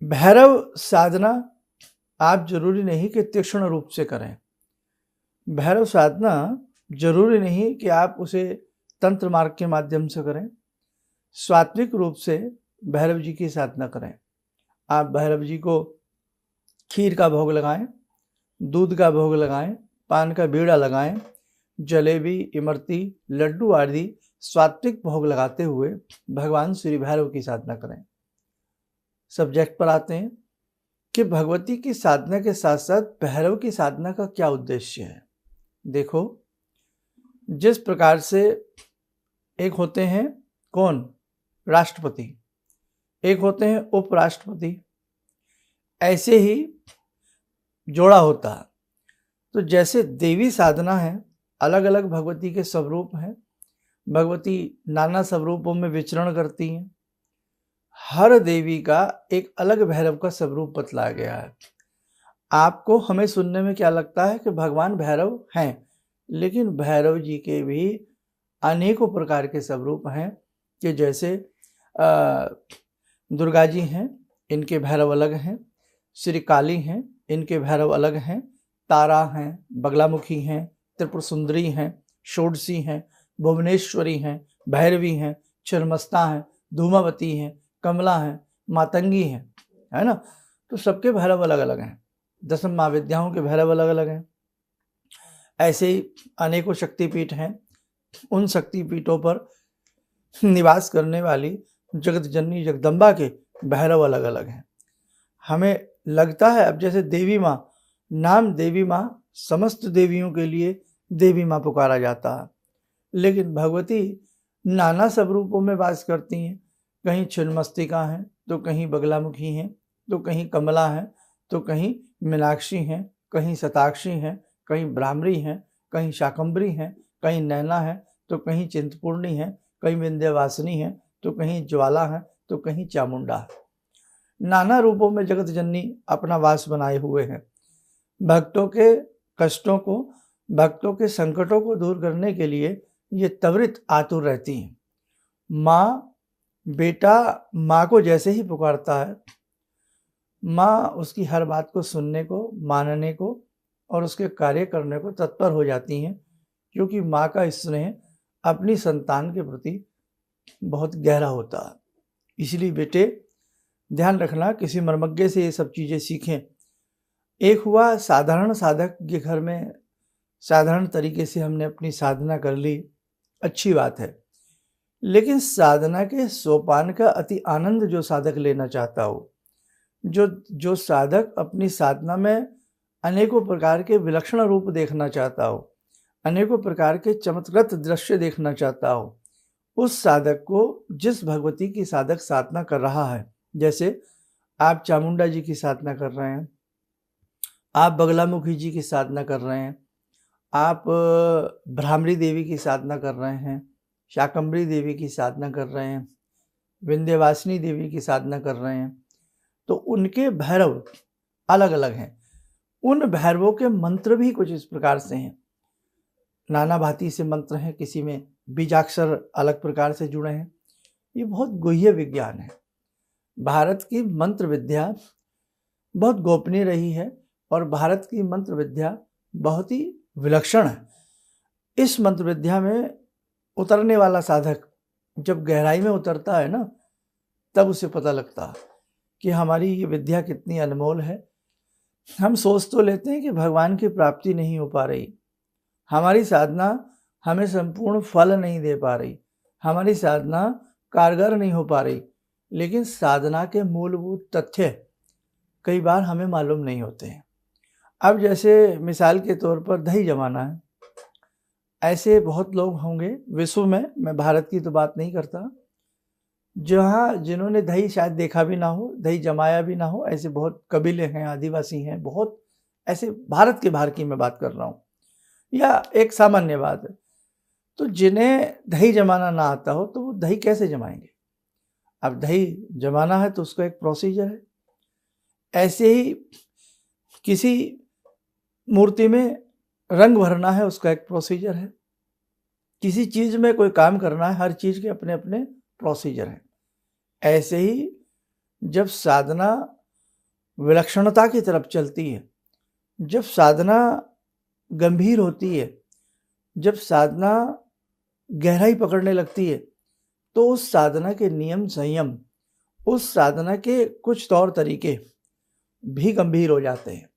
भैरव साधना आप जरूरी नहीं कि तीक्ष्ण रूप से करें। भैरव साधना जरूरी नहीं कि आप उसे तंत्र मार्ग के माध्यम से करें। सात्विक रूप से भैरव जी की साधना करें। आप भैरव जी को खीर का भोग लगाएं, दूध का भोग लगाएं, पान का बीड़ा लगाएं, जलेबी, इमरती, लड्डू आदि सात्विक भोग लगाते हुए भगवान श्री भैरव की साधना करें। सब्जेक्ट पर आते हैं कि भगवती की साधना के साथ साथ भैरव की साधना का क्या उद्देश्य है। देखो, जिस प्रकार से एक होते हैं कौन, राष्ट्रपति, एक होते हैं उपराष्ट्रपति, ऐसे ही जोड़ा होता है। तो जैसे देवी साधना है, अलग अलग भगवती के स्वरूप हैं, भगवती नाना स्वरूपों में विचरण करती हैं। हर देवी का एक अलग भैरव का स्वरूप बतलाया गया है। आपको हमें सुनने में क्या लगता है कि भगवान भैरव हैं, लेकिन भैरव जी के भी अनेकों प्रकार के स्वरूप हैं कि जैसे दुर्गा जी हैं, इनके भैरव अलग हैं, श्री काली हैं, इनके भैरव अलग हैं, तारा हैं, बगलामुखी हैं, त्रिपुर सुंदरी हैं, षोडशी हैं, भुवनेश्वरी हैं, भैरवी हैं, छिन्नमस्ता हैं, धूमावती हैं, कमला हैं, मातंगी हैं, है ना। तो सबके भैरव अलग अलग हैं। 10 महाविद्याओं के भैरव अलग अलग हैं। ऐसे ही अनेकों शक्तिपीठ हैं। उन शक्तिपीठों पर निवास करने वाली जगत जननी जगदम्बा के भैरव अलग अलग हैं। हमें लगता है अब जैसे देवी माँ, नाम देवी माँ, समस्त देवियों के लिए देवी माँ पुकारा जाता है, लेकिन भगवती नाना स्वरूपों में वास करती हैं। कहीं छिन्नमस्तिका हैं, तो कहीं बगलामुखी हैं, तो कहीं कमला हैं, तो कहीं मीनाक्षी हैं, कहीं शताक्षी हैं, कहीं ब्राह्मणी हैं, कहीं शाकंभरी हैं, कहीं नैना हैं, तो कहीं चिंतपूर्णी हैं, कहीं विंध्यवासिनी हैं, तो कहीं ज्वाला हैं, तो कहीं चामुंडा है। नाना रूपों में जगत जननी अपना वास बनाए हुए हैं। भक्तों के कष्टों को, भक्तों के संकटों को दूर करने के लिए ये त्वरित आतुर रहती हैं। माँ, बेटा माँ को जैसे ही पुकारता है, माँ उसकी हर बात को सुनने को, मानने को और उसके कार्य करने को तत्पर हो जाती हैं, क्योंकि माँ का स्नेह अपनी संतान के प्रति बहुत गहरा होता है। इसलिए बेटे ध्यान रखना, किसी मर्मज्ञ से ये सब चीज़ें सीखें। एक हुआ साधारण साधक के घर में साधारण तरीके से हमने अपनी साधना कर ली, अच्छी बात है, लेकिन साधना के सोपान का अति आनंद जो साधक लेना चाहता हो, जो साधक अपनी साधना में अनेकों प्रकार के विलक्षण रूप देखना चाहता हो, अनेकों प्रकार के चमत्कृत दृश्य देखना चाहता हो, उस साधक को जिस भगवती की साधक साधना कर रहा है, जैसे आप चामुंडा जी की साधना कर रहे हैं, आप बगलामुखी जी की साधना कर रहे हैं, आप ब्राह्मणी देवी की साधना कर रहे हैं, शाकंभरी देवी की साधना कर रहे हैं, विंध्यवासिनी देवी की साधना कर रहे हैं, तो उनके भैरव अलग अलग हैं। उन भैरवों के मंत्र भी कुछ इस प्रकार से हैं। नाना भांति से मंत्र हैं, किसी में बीजाक्षर अलग प्रकार से जुड़े हैं। ये बहुत गुह्य विज्ञान है। भारत की मंत्र विद्या बहुत गोपनीय रही है और भारत की मंत्र विद्या बहुत ही विलक्षण है। इस मंत्र विद्या में उतरने वाला साधक जब गहराई में उतरता है ना, तब उसे पता लगता है कि हमारी ये विद्या कितनी अनमोल है। हम सोच तो लेते हैं कि भगवान की प्राप्ति नहीं हो पा रही, हमारी साधना हमें संपूर्ण फल नहीं दे पा रही, हमारी साधना कारगर नहीं हो पा रही, लेकिन साधना के मूलभूत तथ्य कई बार हमें मालूम नहीं होते हैं। अब जैसे मिसाल के तौर पर दही जमाना है, ऐसे बहुत लोग होंगे विश्व में, मैं भारत की तो बात नहीं करता, जिन्होंने दही शायद देखा भी ना हो, दही जमाया भी ना हो। ऐसे बहुत कबीले हैं, आदिवासी हैं, बहुत ऐसे भारत के बाहर की मैं बात कर रहा हूँ, या एक सामान्य बात है। तो जिन्हें दही जमाना ना आता हो, तो वो दही कैसे जमाएंगे। अब दही जमाना है तो उसका एक प्रोसीजर है। ऐसे ही किसी मूर्ति में रंग भरना है, उसका एक प्रोसीजर है। किसी चीज में कोई काम करना है, हर चीज के अपने अपने प्रोसीजर हैं। ऐसे ही जब साधना विलक्षणता की तरफ चलती है। जब साधना गंभीर होती है, जब साधना गहराई पकड़ने लगती है, तो उस साधना के नियम संयम, उस साधना के कुछ तौर तरीके भी गंभीर हो जाते हैं।